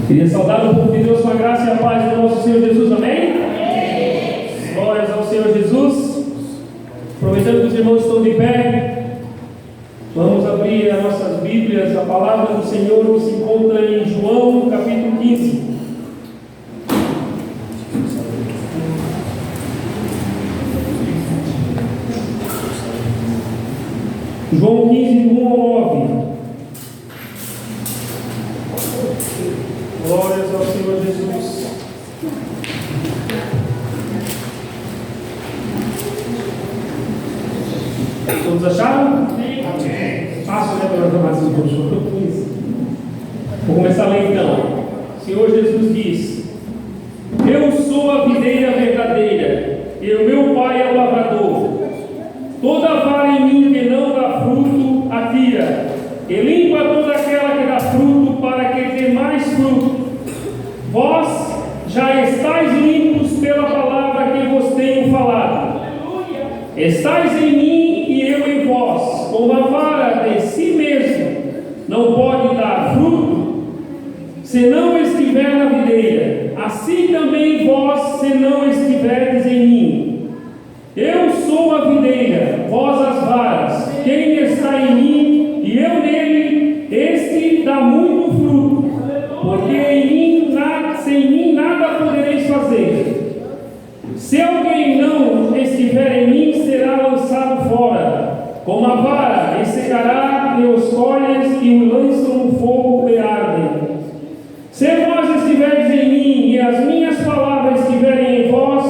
Queria saudar o povo de Deus com a graça e a paz do nosso Senhor Jesus, amém? Glórias ao Senhor Jesus. Aproveitando que os irmãos estão de pé, vamos abrir as nossas Bíblias, a palavra do Senhor que se encontra em João, capítulo 15. João 15, do 1 ao 9. Glórias ao Senhor Jesus. Todos acharam? Amém. Fácil, né, para nós amados irmãos? Vou começar a ler então. O Senhor Jesus diz: Eu sou a videira verdadeira, e o meu Pai é o lavrador. Toda vara em mim que não dá fruto, atira, e limpa toda aquela que dá fruto, para que dê mais fruto. Vós já estáis limpos pela palavra que vos tenho falado. Aleluia. Estáis em mim e eu em vós. Como a vara de si mesmo não pode dar fruto, se não estiver na videira, assim também vós, se não estiverdes em mim. Eu sou a videira, vós as varas. Quem está em mim e eu nele, este dá muito fruto, porque sem mim nada podereis fazer. Se alguém não estiver em mim, será lançado fora, como a vara, e secará, e os colhem e o lançam no fogo e ardem. Se vós estiverdes em mim e as minhas palavras estiverem em vós,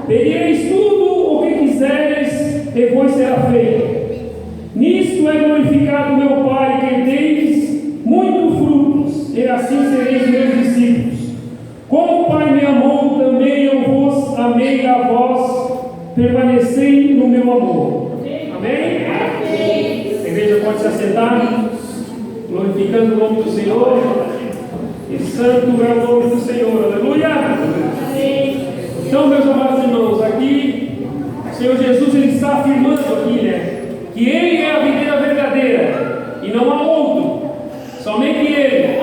pedireis tudo o que quiseres e vos será feito. Nisto é glorificado meu Pai, que deis muitos frutos, e assim sereis meus discípulos. Como o Pai me amou, também eu vos amei a vós, permanecei no meu amor. Amém? A igreja pode se assentar, glorificando o nome do Senhor. E santo é o nome do Senhor, aleluia! Então, meus amados irmãos, aqui o Senhor Jesus ele está afirmando aqui, que Ele é a videira verdadeira e não há outro, somente Ele.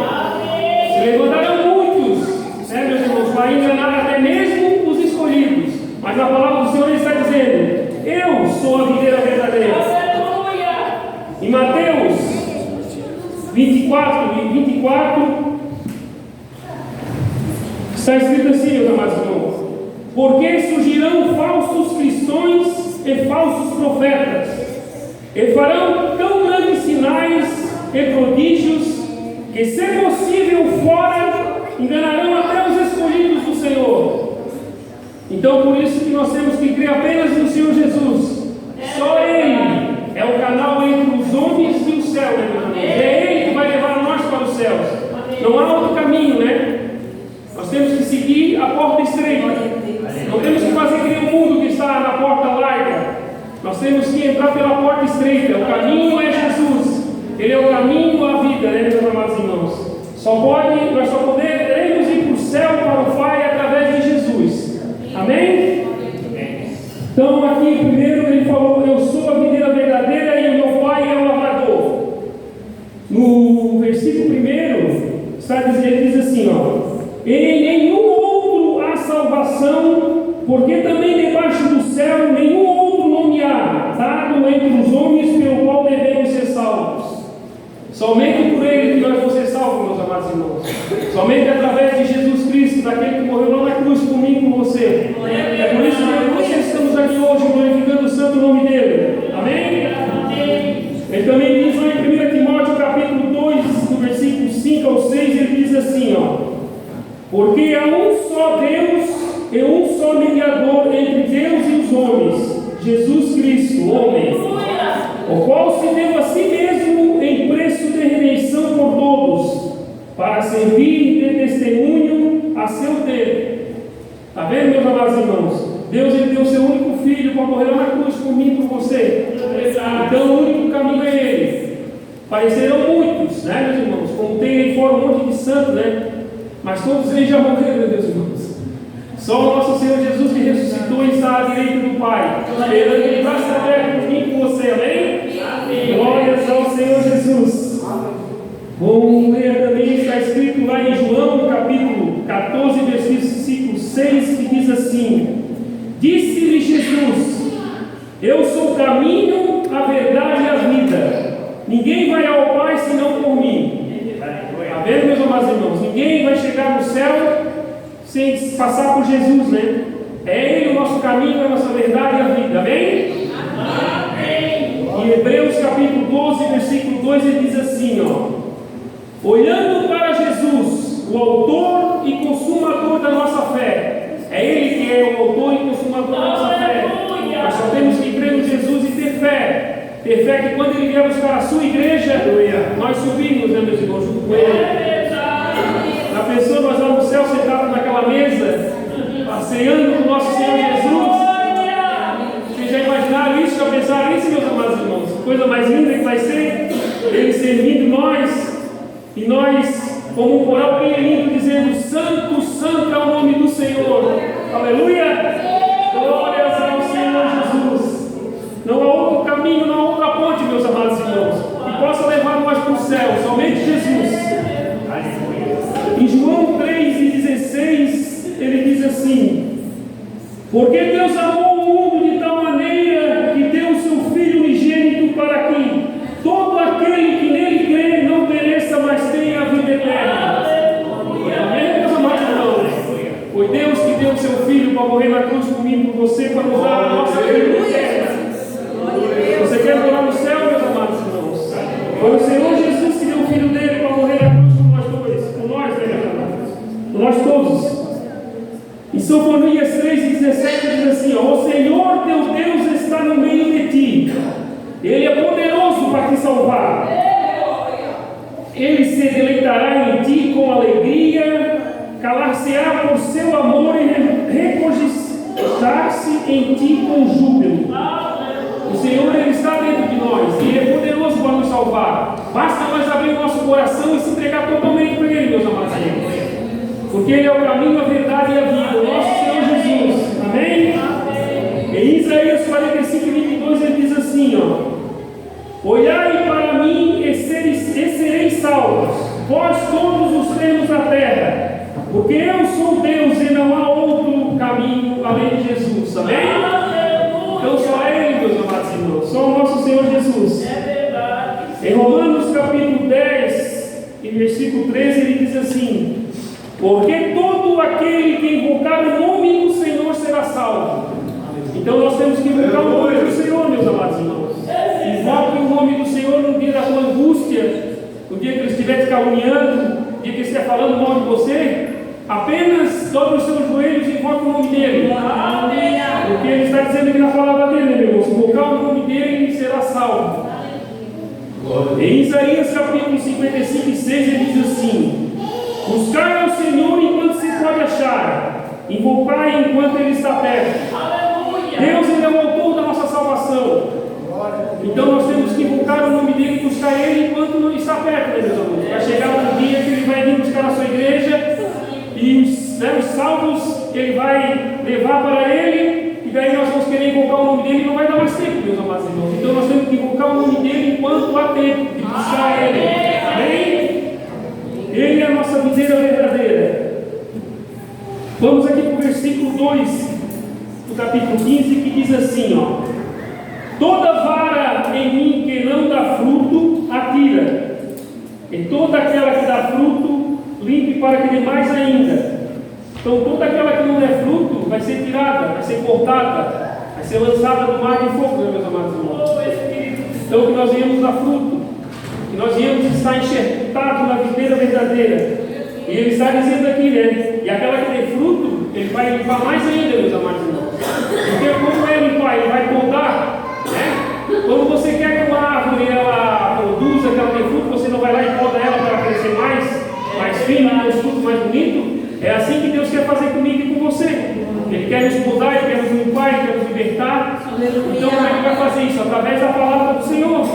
Se levantarão muitos, meus irmãos, para enganar até mesmo os escolhidos, mas a palavra do Senhor está dizendo: Eu sou a videira verdadeira. Em Mateus 24, está escrito assim, meus amados irmãos: Porque surgirão falsos cristãos e falsos profetas, e farão tão grandes sinais e prodígios, que, se possível, fora enganarão até os escolhidos do Senhor. Então, por isso que nós temos que crer apenas no Senhor Jesus. Só Ele é o canal entre os homens e o céu, meus irmãos. É Ele que vai levar nós para os céus. Não há outro caminho, Nós temos que seguir a porta estreita. Não temos que fazer que nem o mundo que está na porta larga. Nós temos que entrar pela porta estreita. O caminho é Jesus. Ele é o caminho à vida, meus amados irmãos. Nós só poderemos ir para o céu, para o Pai, através de Jesus. Amém? Então, aqui primeiro ele falou: Eu sou a videira verdadeira e o meu Pai é o lavrador. No versículo 1, ele diz assim: Em nenhum outro há salvação, porque também debaixo do céu nenhum outro nome há dado entre os homens pelo qual devemos ser salvos. Somente por Ele que nós vamos ser salvos, meus amados irmãos. Somente através de Jesus Cristo, daquele que morreu lá na cruz por mim e por você. É por isso que nós estamos aqui hoje glorificando o santo nome dele. Amém? Ele também diz lá em 1 Timóteo capítulo 2, do versículo 5 ao 6, ele diz assim: Porque há um só Deus e um só mediador entre Deus e os homens, Jesus Cristo, homem, o qual se deu a si mesmo em preço de redenção por todos, para servir de testemunho a seu tempo. Está vendo, meus amados irmãos? Deus ele deu o seu único filho para morrer lá na cruz por mim e por você. Então o único caminho é Ele. Parecerão muitos, meus irmãos? Como tem aí fora um monte de santos, mas todos eles já morreram, meus irmãos. Só o nosso Senhor Jesus que ressuscitou e está à direita do Pai, esperando Ele vai se aberto por mim e por você, amém? Glórias ao Senhor Jesus. Vamos ler também, está escrito lá em João capítulo amados irmãos, ninguém vai chegar no céu sem passar por Jesus, né? É Ele o nosso caminho, a nossa verdade e a vida, amém? Amém. Em Hebreus capítulo 12, versículo 2, ele diz assim, ó: olhando para Jesus, o autor e consumador da nossa fé. É Ele que é o autor e consumador da nossa fé. Nós só temos que crer no Jesus e ter fé. Ter fé que quando Ele vier buscar a sua igreja, nós subimos, né, meus irmãos, junto com Ele. Na pessoa, nós vamos no céu sentados naquela mesa, ceando com o nosso Senhor Jesus. Vocês já imaginaram isso? Já pensaram nisso, meus amados irmãos? Coisa mais linda que vai ser Ele servindo nós, e nós, como um coral bem lindo, dizendo: Santo, Santo é o nome do Senhor. Aleluia! Glórias ao Senhor Jesus. Não há outro caminho, não há outra ponte, meus amados irmãos, que possa levar nós para o céu, somente Jesus. Em João 3,16, ele diz assim: porque Deus amou o mundo de tal maneira que deu o seu Filho unigênito para que todo aquele que nele crê não pereça, mas tenha a vida eterna. Amém, meus amados irmãos? Foi Deus que deu o seu Filho para morrer na cruz comigo, por você, para nos dar a nossa vida eterna. Você quer morar no céu, meus amados irmãos? Foi o Senhor Jesus que deu o Filho dele para morrer na cruz por nós dois, por nós, né, meus amados? Por nós todos. Em Sofonias 3,17 diz assim, ó: o Senhor teu Deus está no meio de ti, Ele é poderoso para te salvar, Ele se deleitará em ti com alegria, calar-se-á por seu amor e regozijar-se em ti com júbilo. O Senhor, Ele está dentro de nós, e Ele é poderoso para nos salvar. Basta nós abrir o nosso coração e se entregar totalmente para Ele, meus amados irmãos. Porque Ele é o caminho, a verdade e a vida, o nosso Senhor Jesus. Amém? Em Isaías 45:22 ele diz assim, ó: olhai para mim e sereis salvos, vós todos os termos da terra, porque eu sou Deus e não há outro caminho além de Jesus. Amém? Então só é Ele, meus amados irmãos, só o nosso Senhor Jesus. Em Romanos capítulo 10, em versículo 13, ele diz assim: porque todo aquele que invocar o nome do Senhor será salvo. Então nós temos que invocar o nome do Senhor, meus amados irmãos. Invoque o nome do Senhor no dia da tua angústia, no dia que Ele estiver te caluniando, no dia que Ele estiver falando mal de você. Apenas dobre os seus joelhos e invoque o nome dEle. Porque Ele está dizendo aqui na palavra dEle, meu irmão: se invocar o nome dEle, será salvo. Em Isaías capítulo 55:6 ele diz assim: buscai ao Senhor enquanto se pode achar, invocai enquanto Ele está perto. Deus, Ele é o autor da nossa salvação. Então nós temos que invocar o nome dEle e buscar Ele enquanto não está perto, né, meus amigos? Vai chegar um dia que Ele vai vir buscar a sua igreja, e os salvos Ele vai levar para Ele, e daí nós vamos querer invocar o nome dEle e não vai dar mais tempo, meus amados irmãos. Então nós temos que invocar o nome dEle enquanto há tempo, e buscar Ele. Amém? Ele é a nossa videira verdadeira. Vamos aqui para o versículo 2 do capítulo 15, que diz assim, ó: toda vara em mim que não dá fruto, atira, e toda aquela que dá fruto, limpe para que dê mais ainda. Então toda aquela que não der fruto vai ser tirada, vai ser cortada, vai ser lançada no mar de fogo, né, meus amados irmãos? Então que nós venhamos dar fruto, que nós venhamos estar enxertados na videira verdadeira. E Ele está dizendo aqui, né? E aquela que tem fruto, Ele vai limpar mais ainda, meus amados irmãos. Porque como Ele vai podar, né? Quando você quer que uma árvore ela produza, que ela tem fruto, você não vai lá e poda ela para ela crescer mais firme, com os frutos mais bonitos. É assim que Deus quer fazer comigo e com você. Ele quer nos mudar, Ele quer nos limpar, Ele quer nos libertar. Então como é que Ele vai fazer isso? Através da palavra do Senhor.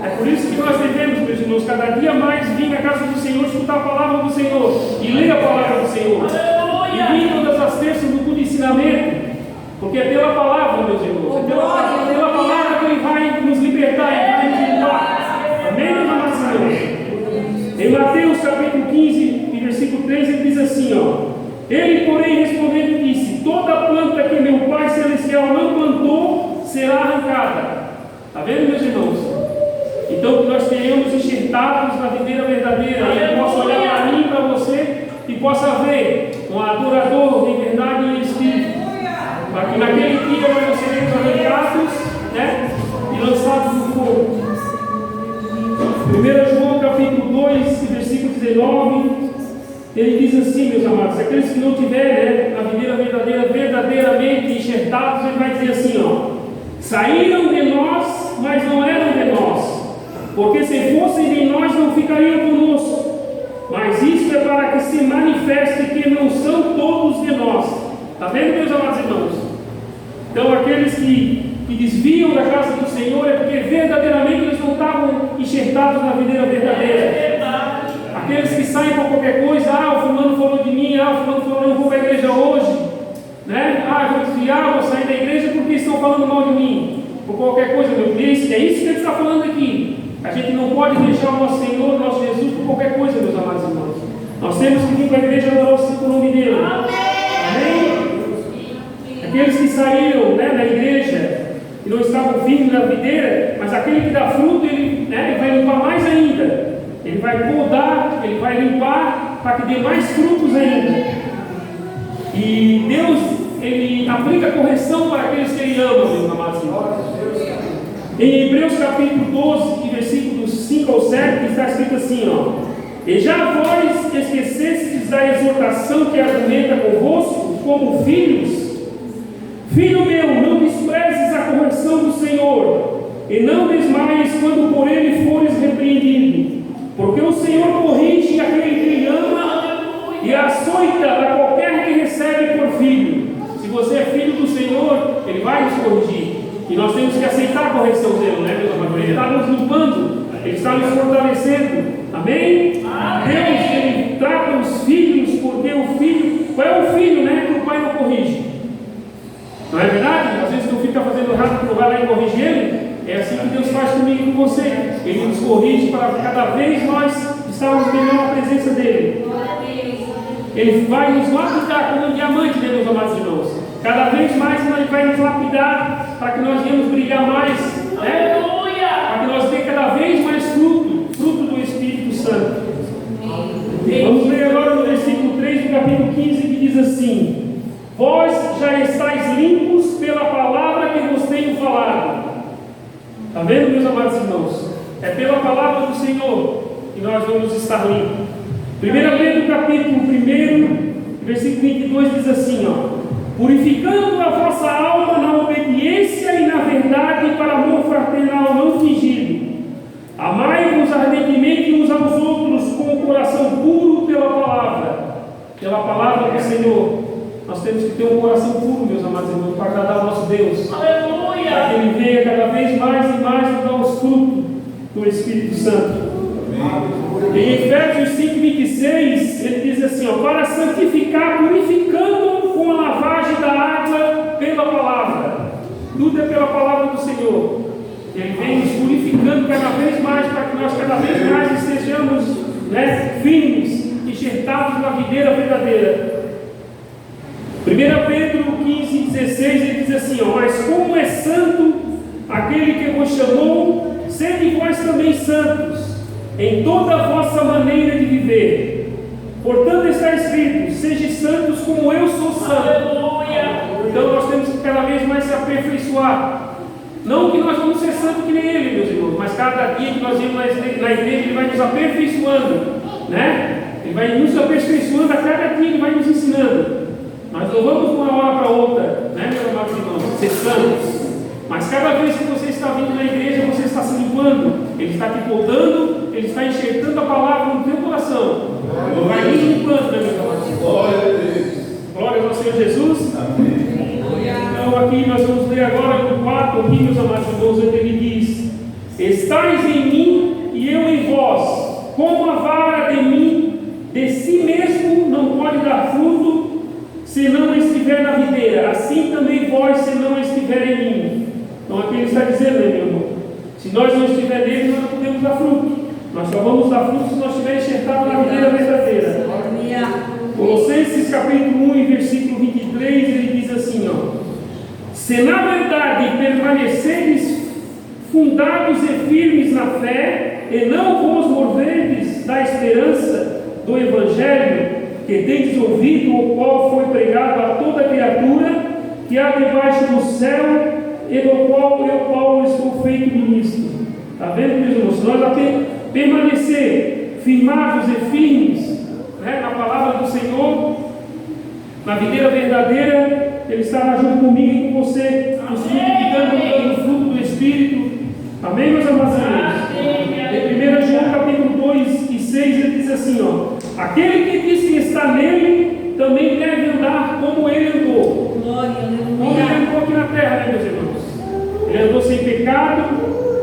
É por isso que nós devemos, meus irmãos, cada dia mais vir à casa do Senhor, escutar a palavra do Senhor e ler a palavra do Senhor. E vir todas as terças no culto de ensinamento, porque é pela palavra, meus irmãos, é pela palavra que Ele vai nos libertar e vai nos limpar. Amém, meus amados irmãos? Em Mateus capítulo 15, versículo 3, ele diz assim, ó: ele, porém, respondendo, disse: toda planta que meu Pai Celestial não plantou será arrancada. Está vendo, meus irmãos? Então que nós tenhamos enxertados na videira verdadeira, e Ele possa olhar para mim e para possa haver um adorador de verdade e espírito, para que naquele dia nós não seremos arrancados, né, e lançados no fogo. 1 João capítulo 2, versículo 19, ele diz assim, meus amados: aqueles que não tiverem, né, a videira verdadeira verdadeiramente enxertados, ele vai dizer assim, ó: saíram de nós, mas não eram de nós, porque se fossem de nós não ficariam conosco. Mas isso é para que se manifeste que não são todos de nós. Está vendo, meus amados irmãos? Então aqueles que desviam da casa do Senhor é porque verdadeiramente eles não estavam enxertados na videira verdadeira. Aqueles que saem por qualquer coisa: o fulano falou de mim, o fulano falou, não vou para a igreja hoje, né? Eu vou desviar, vou sair da igreja porque estão falando mal de mim, por qualquer coisa, meu Deus. É isso que ele está falando aqui. A gente não pode deixar o nosso Senhor, o nosso Jesus, por qualquer coisa, meus amados irmãos. Nós temos que vir para a igreja adorar o nome dele. Amém? Aqueles que saíram, né, da igreja e não estavam firmes na videira, mas aquele que dá fruto, ele, né, ele vai limpar mais ainda. Ele vai podar, ele vai limpar para que dê mais frutos ainda. E Deus, ele aplica correção para aqueles que ele ama, meus amados irmãos. Em Hebreus capítulo 12, versículos 5 ao 7, está escrito assim, ó: e já vós esquecestes da exortação que argumenta convosco, como filhos? Filho meu, não desprezes a correção do Senhor, e não desmaies quando por ele fores repreendido, porque o Senhor corrige aquele que ele ama e açoita a qualquer que recebe por filho. Se você é filho do Senhor, ele vai nos corrigir. E nós temos que aceitar a correção dele, né, meus amados? Ele está nos limpando, ele está nos fortalecendo. Amém? Deus, ele trata os filhos, porque o filho, qual é o filho, né, que o pai não corrige? Não é verdade? Às vezes tu fica fazendo errado, tu vai lá e corrige ele. É assim que Deus faz comigo e com você. Ele nos corrige para cada vez nós estarmos melhor na presença dele. Ele vai nos lapidar como um diamante, né, meus amados irmãos? Cada vez mais ele vai nos lapidar para que nós venhamos brilhar mais, né? Para que nós tenhamos cada vez mais fruto do Espírito Santo. Vamos ler agora no versículo 3 do capítulo 15, que diz assim: vós já estáis limpos pela palavra que vos tenho falado. Está vendo, meus amados irmãos? É pela palavra do Senhor que nós vamos estar limpos. 1 Pedro capítulo 1, versículo 22 diz assim, ó: purificando a vossa alma na obediência e na verdade para amor fraternal não fingido. Amai-vos ardentemente uns aos outros com o coração puro pela palavra do Senhor. Nós temos que ter um coração puro, meus amados irmãos, para agradar ao nosso Deus. Aleluia! Para que Ele venha cada vez mais e mais nos dar os frutos do Espírito Santo. Em Efésios 5:26, ele diz assim, ó: para santificar, purificando com a lavagem da água pela palavra. Tudo é pela palavra do Senhor. Ele vem nos purificando cada vez mais, para que nós cada vez mais estejamos, né, firmes, enxertados na videira verdadeira. 1 Pedro 15:16, ele diz assim, ó: mas como é santo aquele que vos chamou, sede vós também santos em toda a vossa maneira de viver. Portanto está escrito: sejam santos como eu sou santo. Aleluia! Então nós temos que cada vez mais se aperfeiçoar. Não que nós vamos ser santos que nem Ele, meus irmãos, mas cada dia que nós vamos na igreja, Ele vai nos aperfeiçoando, né? Ele vai nos aperfeiçoando a cada dia, Ele vai nos ensinando. Nós não vamos de uma hora para outra, né, meus amados irmãos, ser santos. Mas cada vez que você está vindo na igreja, você está se limpando. Ele está te podando, Ele está enxertando a palavra no teu coração. Ele vai nos limpando, né, meus amados? Glória a Deus. Glória ao Senhor Jesus. Amém. Então aqui nós vamos ler agora no 4, aqui, meus amados irmãos, onde ele diz: estais em mim e eu em vós, como a vara de mim, de si mesmo não pode dar fruto, se não estiver na videira, assim também vós, se não estiver em mim. Então aqui ele está dizendo, né, meu irmão? Se nós não estivermos nele, nós não podemos dar fruto. Nós só vamos dar fruto se nós estivermos enxertados na videira verdadeira. Colossenses capítulo 1 e versículo 23, ele diz assim, ó: se na verdade permaneceres fundados e firmes na fé, e não vos moverdes da esperança do Evangelho, que tendes ouvido, o qual foi pregado a toda criatura que há debaixo do céu, e do qual eu, Paulo, estou feito ministro. Está vendo, meus irmãos? Nós permanecer firmados e firmes, né, na palavra do Senhor, na videira verdadeira, Ele estará junto comigo e com você, nos frutificando no fruto do Espírito. Amém, meus amados irmãos? Em 1 João capítulo 2 e 6, ele diz assim, ó: aquele que diz que está nele, também deve andar como ele andou. Como ele andou aqui na terra, né, meus irmãos? Ele andou sem pecado.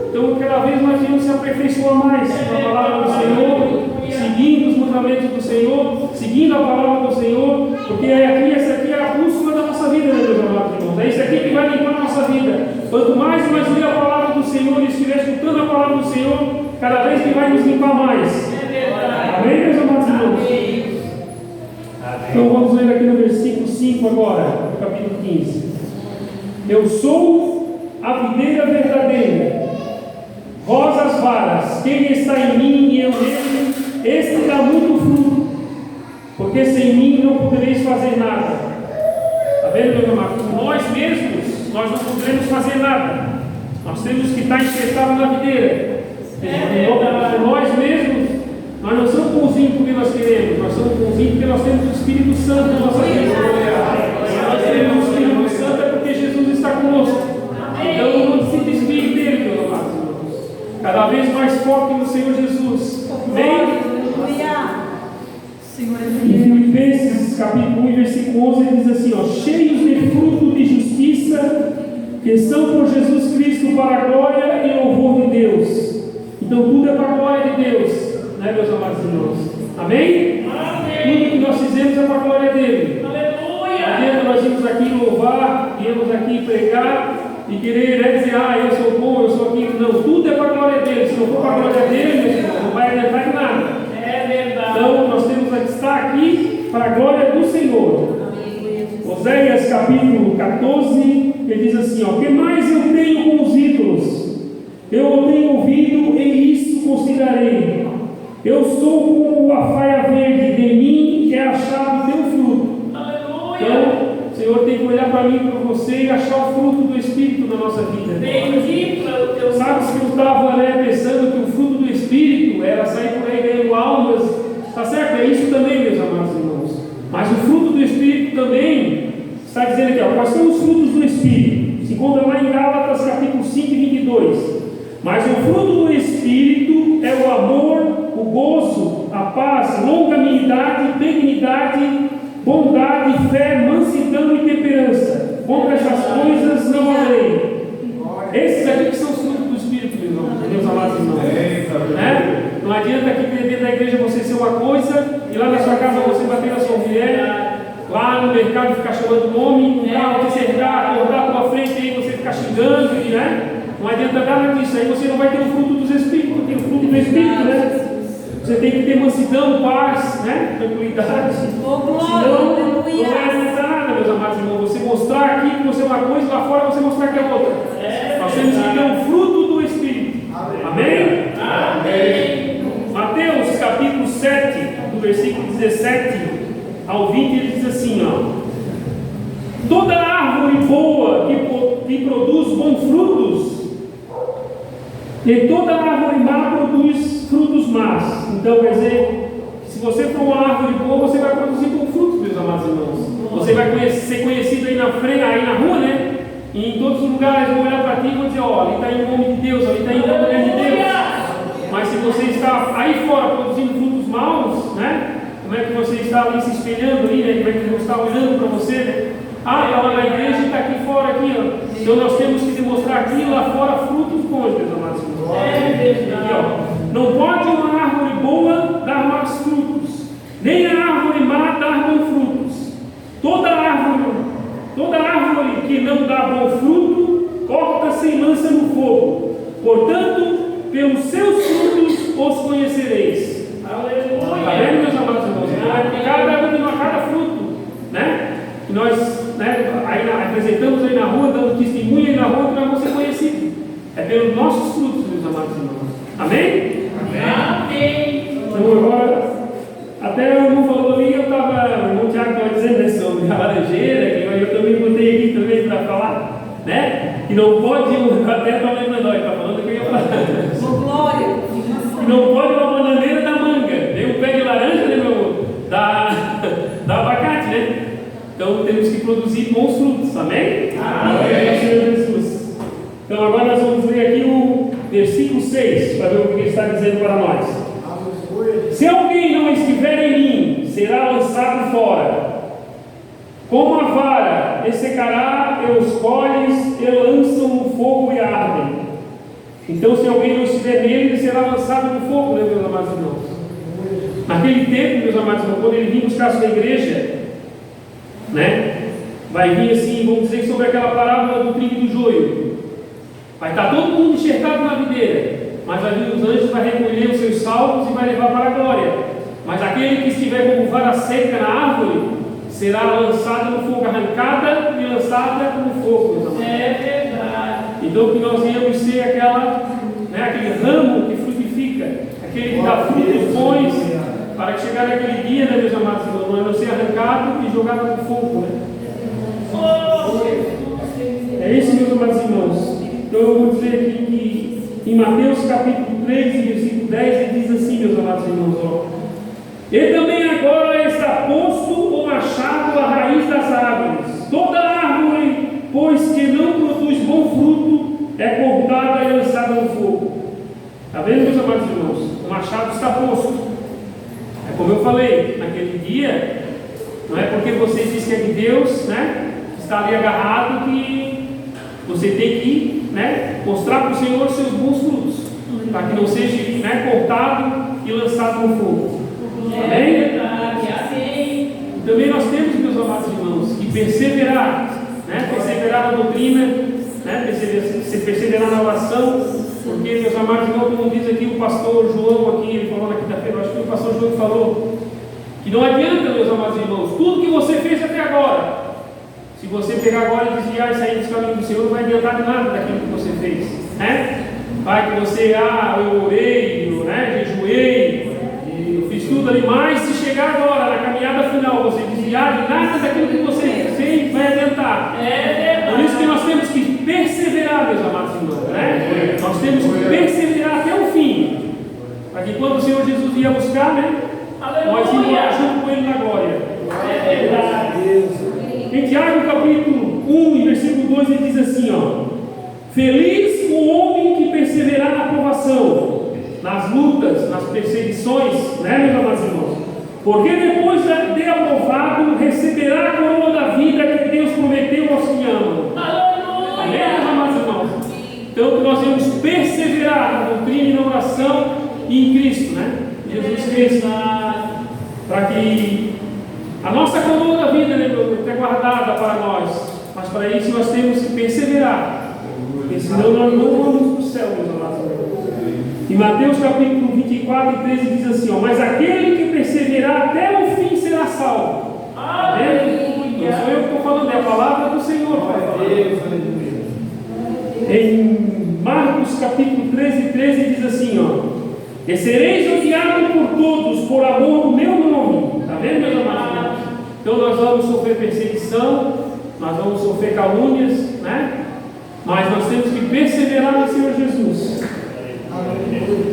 Então, cada vez nós devemos se aperfeiçoar mais na palavra do Senhor, seguindo os mandamentos do Senhor, seguindo a palavra do Senhor, porque essa aqui é a bússola da nossa vida, né, meus amados irmãos? É isso aqui que vai limpar a nossa vida. Quanto mais nós ler a palavra do Senhor e estiver escutando a palavra do Senhor, cada vez que vai nos limpar mais. Amém, meus amados irmãos? Então vamos ler aqui no versículo 5 agora, do capítulo 15. Eu sou a videira verdadeira, vós as varas. Quem está em mim e eu nele, este dá muito fruto, porque sem mim não podereis fazer nada. Está vendo, meus amados? Nós mesmos, nós não poderemos fazer nada. Nós temos que estar enxertados na videira. Nós mesmos, nós não somos bonzinhos porque nós queremos, nós somos bonzinhos porque nós temos o Espírito Santo na nossa vida. Nós temos o Espírito Santo é porque Jesus está conosco. Então não se desvie dele, meus amados irmãos. Cada vez mais foque no Senhor Jesus. Amém? Em Filipenses capítulo 1, versículo 11, ele diz assim, ó: cheios de fruto de justiça, que são por Jesus Cristo para a glória e louvor de Deus. Então tudo é para a glória de Deus, né, meus amados irmãos? Amém? Tudo que nós fizemos é para a glória dele. Aleluia! Nós vimos aqui louvar, viemos aqui pregar e querer, né, dizer, eu sou bom, eu sou aquilo. Não, tudo é para a glória dele. Se não for para a glória dele, meus irmãos, não vai adiantar em nada. É verdade. Então nós temos que estar aqui para a glória do Senhor. Oséias capítulo 14, ele diz assim, ó: que mais eu tenho com os ídolos? Eu o tenho ouvido e isso considerarei. Eu sou como a faia verde, de mim é achado o teu fruto. Aleluia. Então, o Senhor tem que olhar para mim e para você e achar o fruto do Espírito na nossa vida. Bendito é o teu. Sabe que eu estava, né, pensando que o fruto do Espírito era sair por aí ganhando almas. Está certo? É isso também, meus amados irmãos. Mas o fruto do Espírito também está dizendo aqui, ó, quais são os frutos do Espírito? Se encontra lá em Gálatas capítulo 5 e 22. Mas o fruto do Espírito é o amor, o gozo, a paz, longanimidade, benignidade, bondade, fé, mansidão e temperança. Contra essas coisas não há lei. Esses aqui que são os frutos do Espírito, meus amados irmãos. Né? Não adianta aqui dentro da igreja você ser uma coisa e lá na sua casa você bater na sua mulher, lá no mercado ficar chamando nome, um carro que você acordar pela frente e aí você ficar xingando, né? Não adianta nada disso, aí você não vai ter o fruto dos Espíritos, porque o fruto do Espírito, né? Você tem que ter mansidão, paz, né? Tranquilidade. Senão, não vai adiantar nada, meus amados irmãos. Você mostrar aqui que você é uma coisa, lá fora você mostrar que é outra. Nós temos que ter o fruto do Espírito. Amém? Amém. Mateus capítulo 7, do versículo 17 ao 20, ele diz assim, ó: toda árvore boa que produz bons frutos, e toda árvore má produz frutos más. Então, quer dizer, se você for uma árvore boa, você vai produzir bons frutos, meus amados irmãos. Você vai ser conhecido aí na frente, aí na rua, né? E em todos os lugares vão olhar para ti e vão dizer, ó, ali está aí o nome de Deus, ali está aí a mulher de Deus. Mas se você está aí fora produzindo frutos maus, né? Como é que você está ali se espelhando ali, né? Como é que você está olhando para você, né? Está lá na igreja e está aqui fora, aqui, ó. Então nós temos que demonstrar aqui lá fora frutos bons, meus amados irmãos. Aqui, ó. Não pode uma árvore boa dar maus frutos, nem a árvore má dar bons frutos. Toda árvore que não dá bom fruto, corta-se e lança no fogo. Portanto, pelos seus frutos os conhecereis. Aleluia. Está vendo, meus amados irmãos? Cada fruto, né? Que nós, né, aí apresentamos aí na rua, dando testemunho aí na rua, que nós vamos ser conhecidos. É pelos nossos frutos, meus amados irmãos. Amém? Amém. Então agora, até o irmão falou ali, eu o irmão Tiago estava dizendo, né, sobre a laranjeira, que eu também botei aqui também para falar, né? Que não pode, até estou lembrando, está falando que eu ia falar. Glória! Que não pode uma bananeira da manga, nem um pé de laranja, né, da abacate, né? Então temos que produzir bons frutos, amém? Amém. Senhor Jesus. Então agora nós vamos ler aqui o versículo 6, para ver o que ele está dizendo para nós. Se alguém não estiver em mim, será lançado fora. Como a vara ressecará, e os colhes e lançam no fogo e ardem. Então, se alguém não estiver nele, ele será lançado no fogo, né, meus amados irmãos? Naquele tempo, meus amados irmãos, quando ele vinha buscar a sua igreja, né, vai vir assim, vamos dizer, sobre aquela parábola do trigo e do joio. Vai estar todo mundo enxertado na videira, mas vai vir os anjos, vai recolher os seus salvos e vai levar para a glória. Mas aquele que estiver como vara seca na árvore, será lançado no fogo, arrancada e lançada no fogo, meus amados. É verdade. Então que nós íamos ser aquele ramo que frutifica, aquele que dá frutos bons, para que chegar naquele dia, né, meus amados irmãos, nós não ser arrancado e jogado no fogo, né? É isso, meus amados irmãos. Então eu vou dizer aqui que em Mateus capítulo 3, versículo 10, ele diz assim, meus amados irmãos, ó: e também agora está posto o machado à raiz das árvores. Toda árvore, pois que não produz bom fruto, é cortada e lançada no fogo. Está vendo, meus amados irmãos? O machado está posto. É como eu falei, naquele dia, não é porque você diz que é de Deus, né, está ali agarrado, que você tem que, né, mostrar para o Senhor seus bons frutos, para que não seja, né, cortado e lançado no fogo. Amém? Amém. Também nós temos, meus amados irmãos, que perseverar, né, perseverar na doutrina, né, perseverar na oração. Porque, meus amados irmãos, como diz aqui o pastor João, aqui, ele falou na quinta-feira, acho que o pastor João falou, que não adianta, meus amados irmãos, tudo que você fez até agora, se você pegar agora e desviar e sair dos caminhos do Senhor, não vai adiantar de nada daquilo que você fez, né? Vai que você, eu orei, né, jejuei, eu fiz tudo ali, mas se chegar agora, na caminhada final, você desviar de nada daquilo que você fez, vai adiantar. Por isso que nós temos que perseverar, meus amados irmãos, né? Nós temos que perseverar até o fim, para que quando o Senhor Jesus ia buscar, né, nós íamos junto com Ele na glória. É verdade. Em Tiago capítulo 1, versículo 2, ele diz assim, ó: feliz o homem que perseverar na provação, nas lutas, nas perseguições, né, meus amados irmãos? Porque depois de aprovado, receberá a coroa da vida que Deus prometeu aos que amam. Amém, meus amados irmãos? Então, nós vamos perseverar na doutrina e na oração e em Cristo, né? Jesus Cristo, para que a nossa coroa da vida, né, é guardada para nós. Mas para isso nós temos que perseverar, porque senão nós não vamos para o céu, meus amados irmãos. Em Mateus capítulo 24 e 13 diz assim, ó: mas aquele que perseverar até o fim será salvo. Amém? Não sou eu que estou falando, é a palavra do Senhor. Em Marcos capítulo 13 diz assim, ó: e sereis odiados por todos por amor do meu nome. Está vendo, meus amados? Então nós vamos sofrer perseguição, nós vamos sofrer calúnias, né? Mas nós temos que perseverar no Senhor Jesus.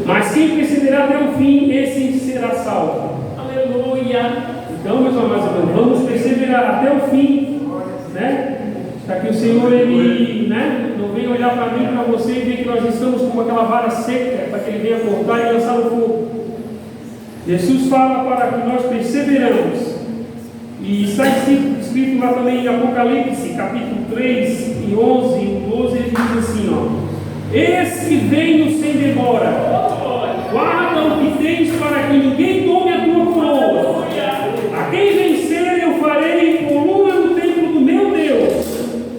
Mas quem perseverar até o fim, esse será salvo. Aleluia! Então, meus amados irmãos, vamos perseverar até o fim, né? Para que o Senhor, Ele, né, não venha olhar para mim, para você e ver que nós estamos com aquela vara seca, para que Ele venha cortar e lançar no fogo. Jesus fala para que nós perseveramos. E está escrito lá também em Apocalipse, capítulo 3, e 11 e 12, ele diz assim, ó: eis que venho sem demora, guarda o que tens para que ninguém tome a tua coroa. A quem vencer eu farei coluna no templo do meu Deus,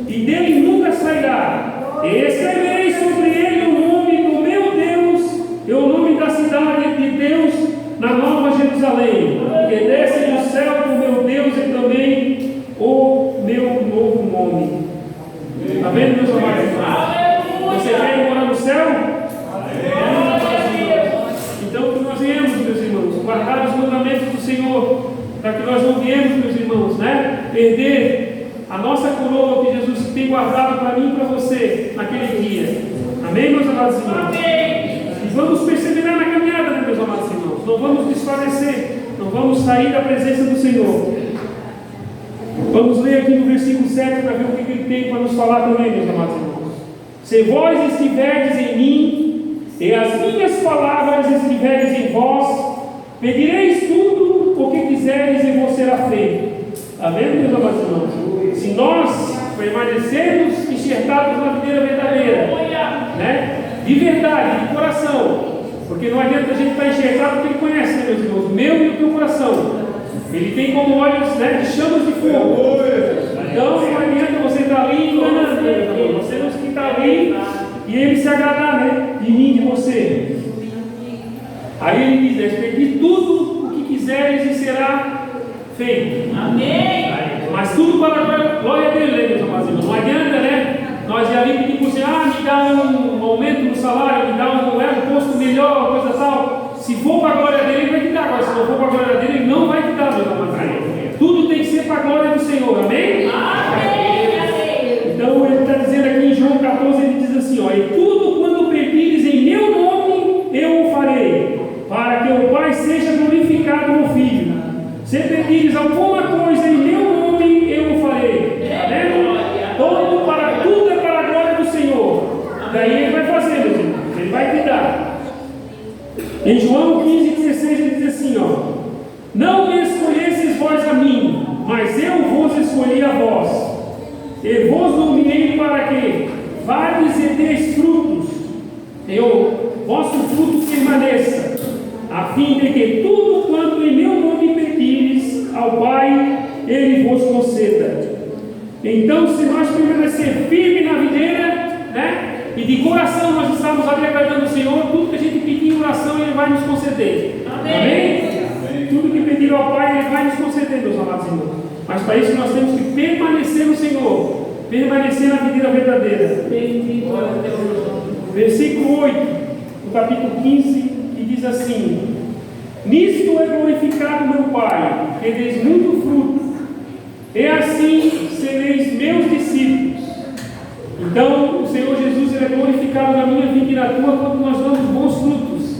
e dele nunca sairá. E escreverei sobre ele o nome do meu Deus e o nome da cidade de Deus na Nova Jerusalém, que desce do céu do meu Deus, e também o meu novo nome. Está vendo, meus amados? Você quer ir morar no céu? Então que nós viemos, meus irmãos, guardar para que nós não viemos, meus irmãos, né, perder a nossa coroa que Jesus tem guardado para mim e para você naquele dia. Amém, meus amados irmãos? Amém. E vamos perseverar na caminhada, né, meus amados irmãos? Não vamos desfalecer, não vamos sair da presença do Senhor. Vamos ler aqui no versículo 7 para ver o que ele tem para nos falar também, meus amados irmãos. Se vós estiverdes em mim, e as minhas palavras estiverdes em vós, pedireis tudo o que quiseres e vos será feito. Amém, meus amados irmãos? Se nós permanecermos enxertados na videira verdadeira, né? De verdade, de coração, porque não adianta a gente estar enxertado porque ele conhece, né, meus irmãos? O meu e o teu coração. Ele tem como olhos, né, de chamas de fogo. Então não adianta você estar ali enganando, você não tem que estar ali e ele se agradar, né, de mim, de você. Aí ele diz: pedi tudo o que quiseres e será feito. Amém. Mas tudo para a glória dele, né, meus amados irmãos? Não adianta, né, nós ir ali pedir para você: me dá um aumento no salário, me dá um posto melhor, coisa tal. Se for para a glória dele, ele vai te dar. Agora, se não for para a glória dele, ele não vai te dar, meus amados irmãos. Tudo tem que ser para a glória do Senhor, amém? Amém. Então ele está dizendo aqui em João 14, ele diz assim: e tudo quando pedires em meu nome, eu o farei, para que o Pai seja glorificado no Filho. Se pedires alguma coisa em meu nome, eu o farei. Tudo é para a glória do Senhor. Daí ele vai fazer, meus irmãos. Ele vai te dar. Em João 15,16 ele diz assim: não me escolhesses vós a mim, mas eu vos escolhi a vós, e vos nomeei para que vades e deis frutos, e o vosso fruto permaneça, a fim de que tudo quanto em meu nome pedires ao Pai, Ele vos conceda. Então, se nós permanecer firme na videira, né, e de coração nós estamos ali agradando o Senhor, tudo que a gente pedir em oração, Ele vai nos conceder. Amém? Tudo que pedir ao Pai, Ele vai nos conceder, meus amados irmãos. Mas para isso nós temos que permanecer no Senhor, permanecer na videira verdadeira. Versículo 8, do capítulo 15, que diz assim: nisto é glorificado meu Pai, que deis muito fruto, e assim sereis meus discípulos. Então, o Senhor Jesus ele é glorificado na minha vida e na tua quando nós damos bons frutos.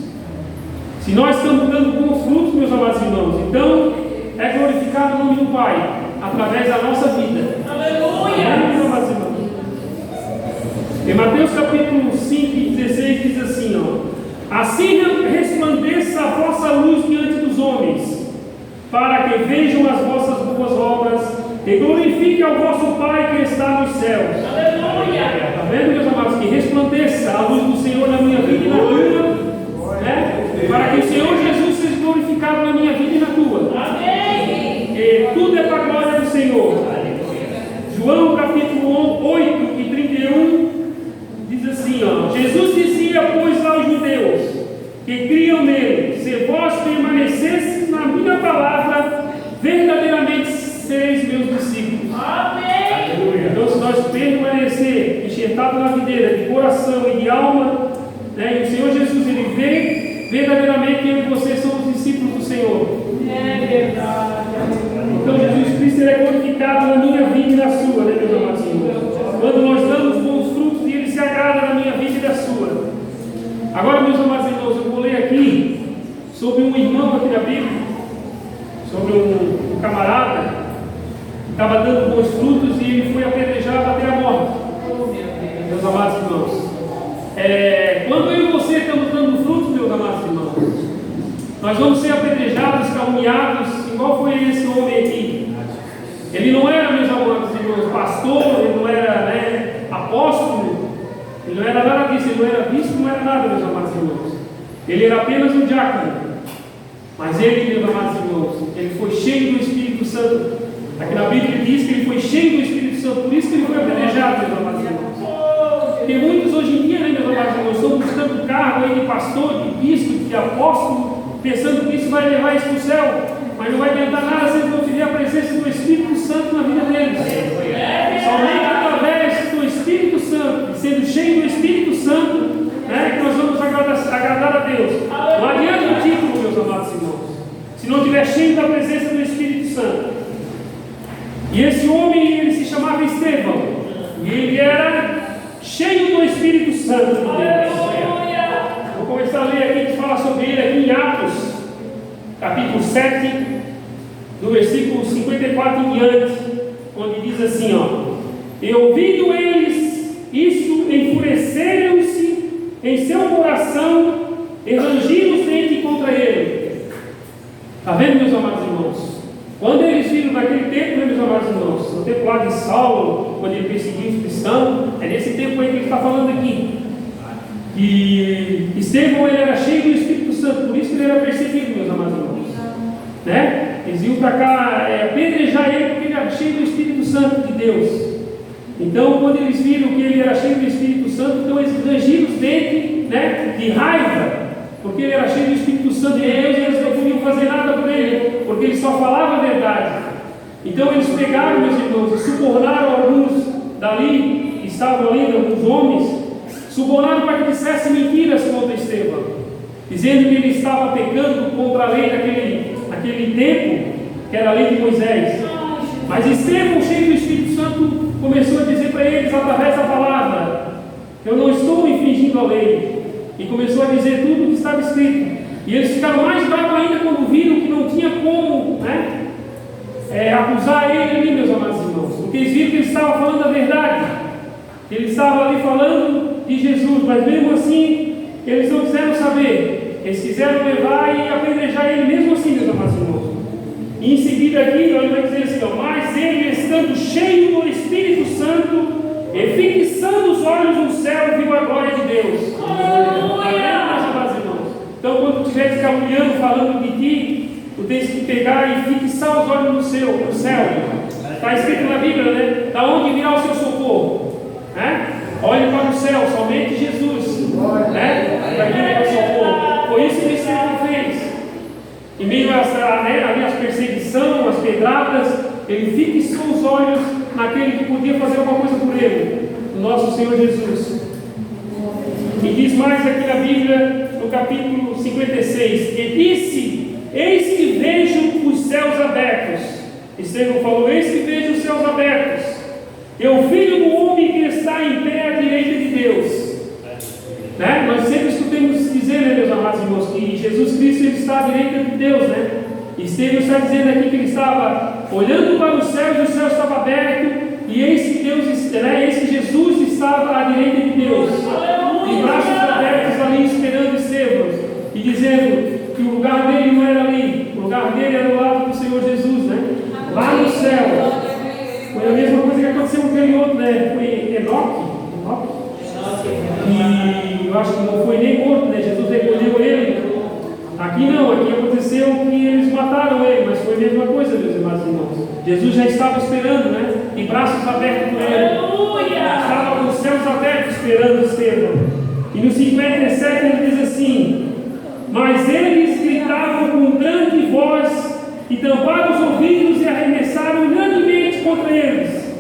Se nós estamos dando bons frutos, meus amados irmãos, então é glorificado o nome do Pai através da nossa vida. Aleluia! Meus amados irmãos. Em Mateus capítulo 5, 16 diz assim: assim resplandeça a vossa luz diante dos homens, para que vejam as vossas boas obras e glorifique ao vosso Pai que está nos céus. Aleluia! Está vendo, meus amados? Que resplandeça a luz do Senhor na minha vida e na tua, né? Para que o Senhor Jesus seja glorificado na minha vida e na tua. Amém! E tudo é para a glória do Senhor. João capítulo 8 e 31 diz assim: Jesus dizia, pois, aos judeus que criam nele: se vós permanecesseis na minha palavra, verdadeiramente sereis meus discípulos. Amém! Então, se nós permanecer enxertados na videira de coração e de alma, né, e o Senhor Jesus ele vê verdadeiramente eu e vocês somos discípulos do Senhor. É verdade. Então Jesus Cristo ele é glorificado na minha vida e na sua, né, meus amados irmãos? Quando nós damos bons frutos e ele se agrada na minha vida e na sua. Agora, meus amados irmãos, eu vou ler aqui sobre um irmão aqui da Bíblia, sobre um camarada que estava dando bons frutos e ele foi apedrejado até a morte. Meus amados irmãos, quando eu e você estamos dando frutos, meus amados irmãos, nós vamos ser apedrejados, caluniados, igual foi esse homem aqui. Ele não era, meus amados irmãos, pastor, ele não era, né, apóstolo, ele não era nada disso, ele não era bispo, não era nada, meus amados irmãos. Ele era apenas um diácono. Mas ele, meus amados irmãos, ele foi cheio do Espírito Santo. Aqui na Bíblia diz que ele foi cheio do Espírito Santo, por isso que ele foi apedrejado, meus amados irmãos. Porque muitos hoje em dia, né, meus amados irmãos, estão buscando cargo aí de pastor, de bispo, de apóstolo, pensando que isso vai levar isso para o céu, mas não vai adiantar nada se eles não tiver a presença do Espírito Santo na vida deles. Somente através do Espírito Santo, sendo cheio do Espírito Santo, né, que nós vamos agradar a Deus. Não adianta o título, meus amados irmãos, se não estiver cheio da presença do Espírito E esse homem, ele se chamava Estevão, e ele era cheio do Espírito Santo de Deus. Vou começar a ler aqui, a gente fala sobre ele aqui em Atos, capítulo 7, do versículo 54 em diante, onde diz assim, ó: e ouvindo eles isto, enfureceram-se em seu coração e rangiram os dentes contra ele. Está vendo, meus amados irmãos? Quando eles viram naquele tempo, né, meus amados irmãos, no tempo lá de Saulo, quando ele perseguiu os cristãos, é nesse tempo aí que ele está falando aqui. E Estevão, ele era cheio do Espírito Santo, por isso que ele era perseguido, meus amados irmãos. Né? Eles iam para cá apedrejar ele porque ele era cheio do Espírito Santo de Deus. Então, quando eles viram que ele era cheio do Espírito Santo, então eles rangiram os dentes, né, de raiva, porque ele era cheio do Espírito Santo de Deus e eles não podiam fazer nada por ele, porque ele só falava a verdade. Então eles pegaram, meus irmãos, e subornaram alguns dali, que estavam ali, alguns homens, subornaram para que dissessem mentiras contra Estevão, dizendo que ele estava pecando contra a lei daquele tempo, que era a lei de Moisés. Mas Estevão, cheio do Espírito Santo, começou a dizer para eles, através da palavra: eu não estou infringindo a lei. E começou a dizer tudo o que estava escrito. E eles ficaram mais bravos ainda quando viram que não tinha como, né, acusar ele ali, meus amados irmãos, porque eles viram que ele estava falando a verdade, que ele estava ali falando de Jesus, mas mesmo assim eles não quiseram saber. Eles quiseram levar e apedrejar ele mesmo assim, meus amados irmãos. E em seguida aqui ele vai dizer assim, ó: mas ele, estando cheio do Espírito Santo e fixando os olhos no céu, viu a glória de Deus. Então, quando tu estiver caluniando, falando de ti, tu tens que pegar e fixar os olhos no céu. Está escrito na Bíblia, né? Da onde virá o seu socorro? Olhe para o céu, somente Jesus, né? Vai vir para o socorro. Foi isso que o Senhor fez. Em meio às perseguições, às pedradas, ele fixou os olhos naquele que podia fazer alguma coisa por ele, o nosso Senhor Jesus. E diz mais aqui na Bíblia, no capítulo 56, e disse: eis que vejo os céus abertos. Estevão falou: eis que vejo os céus abertos, e o Filho do Homem que está em pé à direita de Deus. Né? Nós sempre escutamos dizer, né, meus amados irmãos, que Jesus Cristo, ele está à direita de Deus, né? E Estevão está dizendo aqui que ele estava olhando para os céus, e o céu estava aberto, e eis que Jesus estava à direita de Deus, de braços abertos ali, esperando Estevão, e dizendo que o lugar dele não era ali, o lugar dele era do lado do Senhor Jesus, né? Lá no céu. Foi a mesma coisa que aconteceu com aquele outro, né? Foi Enoque. E eu acho que não foi nem morto, né? Jesus recolheu ele. Aqui não, aqui aconteceu que eles mataram ele, mas foi a mesma coisa, meus irmãos. Jesus já estava esperando, né? De braços abertos por ele. Estava com os céus abertos esperando Estevão. E no 57 ele diz assim: mas eles gritavam com grande voz e tamparam os ouvidos e arremessaram grandemente contra eles.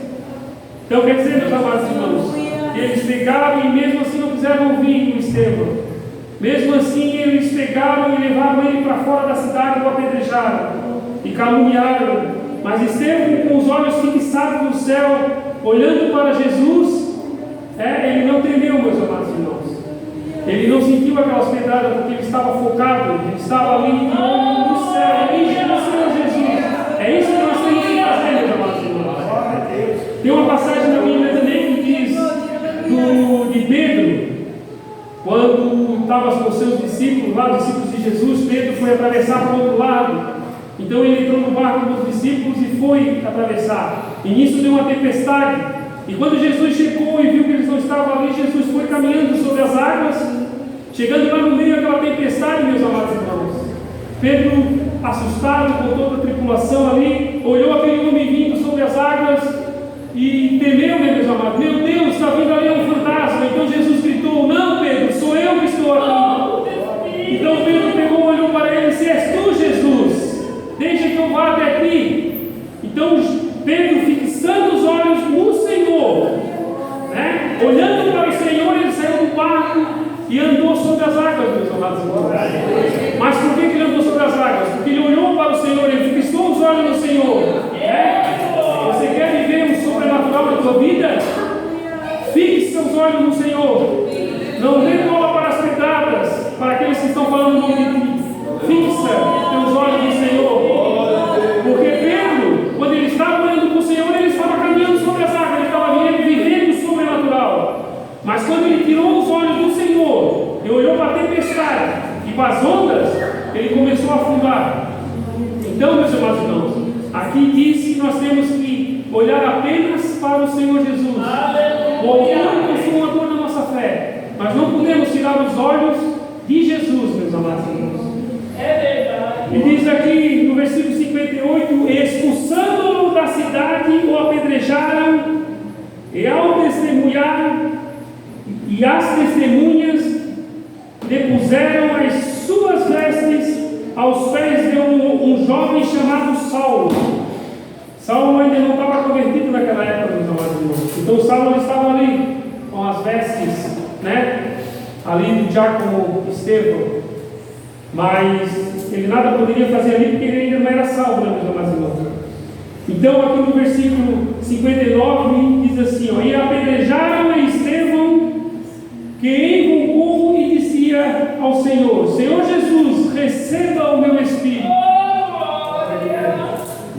Então quer dizer, meus amados irmãos, eles pegaram e mesmo assim não quiseram ouvir o Estevão. Mesmo assim eles pegaram e levaram ele para fora da cidade e o apedrejaram e caluniaram. Mas Estevão, com os olhos fixados no céu, olhando para Jesus, ele não tremeu, meus amados irmãos. Ele não sentiu aquelas pedradas porque ele estava focado, ele estava ali de olho no céu, no Senhor Jesus. É isso que nós temos que fazer, meus amados irmãos. Tem uma passagem na Bíblia também que diz de Pedro, quando estava com os seus discípulos, lá, os discípulos de Jesus. Pedro foi atravessar para o outro lado. Então ele entrou no barco dos discípulos e foi atravessar. E nisso deu uma tempestade. E quando Jesus chegou e viu que eles não estavam ali, Jesus foi caminhando sobre as águas, chegando lá no meio daquela tempestade, meus amados irmãos. Pedro, assustado com toda a tripulação ali, olhou aquele homem vindo sobre as águas e temeu, meus amados. Meu Deus, está vindo ali um fantasma. Então Jesus gritou: não, Pedro, sou eu que estou aqui. Então Pedro pegou, olhou para ele e disse: és tu, Jesus, deixa que eu vá até aqui. Então Pedro, fixando os olhos no Senhor, né? Olhando para o Senhor, ele saiu do barco e andou sobre as águas, meus amados irmãos. Mas por que ele andou sobre as águas? Porque ele olhou para o Senhor, ele fixou os olhos no Senhor. Você olhos no Senhor. Não dê bola para as pedradas, para aqueles que estão falando no nome de ti. Fixa teus olhos no Senhor. Porque Pedro, quando ele estava olhando para o Senhor, ele estava caminhando sobre as águas, ele estava vivendo o sobrenatural. Mas quando ele tirou os olhos do Senhor e olhou para a tempestade e para as ondas, ele começou a afundar. Então, meus amados irmãos, aqui diz que nós temos que olhar apenas para o Senhor Jesus, o autor e consumador da nossa fé. Mas não podemos tirar os olhos de Jesus, meus amados irmãos. É verdade. E diz aqui no versículo 58: expulsando-o da cidade, o apedrejaram, e ao testemunhar, e as testemunhas depuseram as suas vestes aos pés de um jovem chamado Saulo. Saulo ainda não estava convertido naquela época, meus amados irmãos. Então Saulo estava ali com as vestes, né? Ali do diácono Estevão. Mas ele nada poderia fazer ali porque ele ainda não era salvo, né, meus amados irmãos? Então aqui no versículo 59 diz assim: ó, e apedrejaram a Estevão, que invocou e dizia ao Senhor: Senhor Jesus, receba o meu espírito.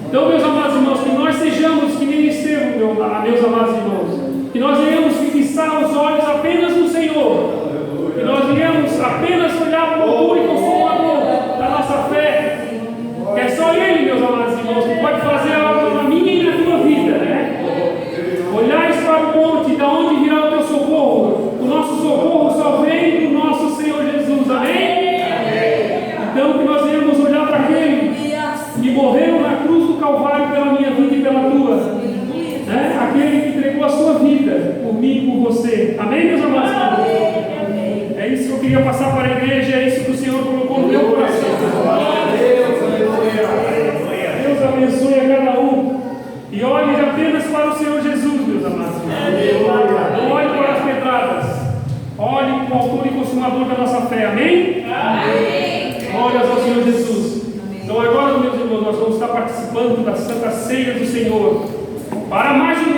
Então, meus amados irmãos, que nós sejamos que nem Estevão, meus amados irmãos, que nós venhamos fixar os olhos apenas no Senhor, que nós venhamos apenas olhar para o autor e consumador da nossa fé, que é só Ele, meus amados irmãos, que pode fazer algo na minha e na tua vida, né? Olhais para o monte, da onde virá o teu socorro. O nosso socorro só vem do nosso Senhor Jesus, amém? Então, que nós venhamos olhar para aquele que morreu na cruz do Calvário pela minha vida e pela tua, né? Aquele que entregou a sua vida por mim e por você, amém, meus amados irmãos? É isso que eu queria passar para a igreja, é isso que o Senhor colocou no meu coração. Deus abençoe a cada um. E olhe apenas para o Senhor Jesus, meus amados irmãos. Não olhe para as pedradas. Olhe para o autor e consumador da nossa fé, amém? Glórias ao Senhor Jesus. Então agora, meus irmãos, nós vamos estar participando da Santa Ceia do Senhor. Para mais um